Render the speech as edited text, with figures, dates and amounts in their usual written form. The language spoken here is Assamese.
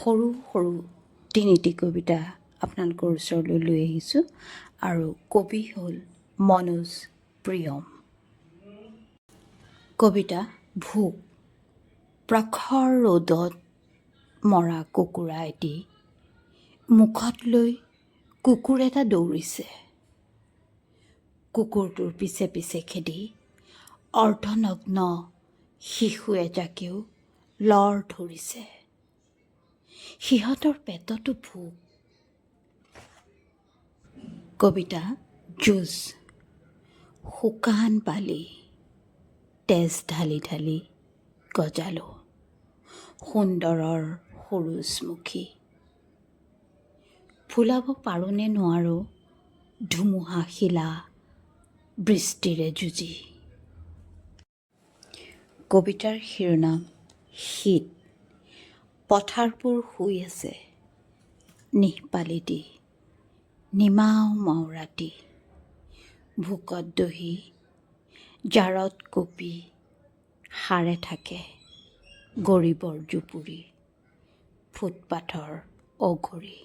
সৰু সৰু তিনিটি কবিতা আপোনালোকৰ ওচৰলৈ লৈ আহিছোঁ আৰু কবি হ'ল মনোজ প্ৰিয়ম। কবিতা ভোক। প্ৰখৰ ৰ'দত মৰা কুকুৰা এটি মুখত লৈ কুকুৰ এটা দৌৰিছে। কুকুৰটোৰ পিছে পিছে খেদি অৰ্ধনগ্ন শিশু এটাকেও লৰ ধৰিছে। সিহঁতৰ পেটতো ভোক। কবিতা যুঁজ। শুকান বালি তেজ ঢালি ঢালি গজালো সুন্দৰৰ সৰুজমুখী। ফুলাব পাৰোঁনে নোৱাৰোঁ ধুমুহা শিলা বৃষ্টিৰে যুঁজি। কবিতাৰ শিৰোনাম শীত। পথাৰবোৰ শুই আছে নিঃপালিতি নিমাও মাও ৰাতি। ভোকত দহি জাৰত কঁপি সাৰে থাকে গৰীবৰ জুপুৰি ফুটপাথৰ অঘৰী।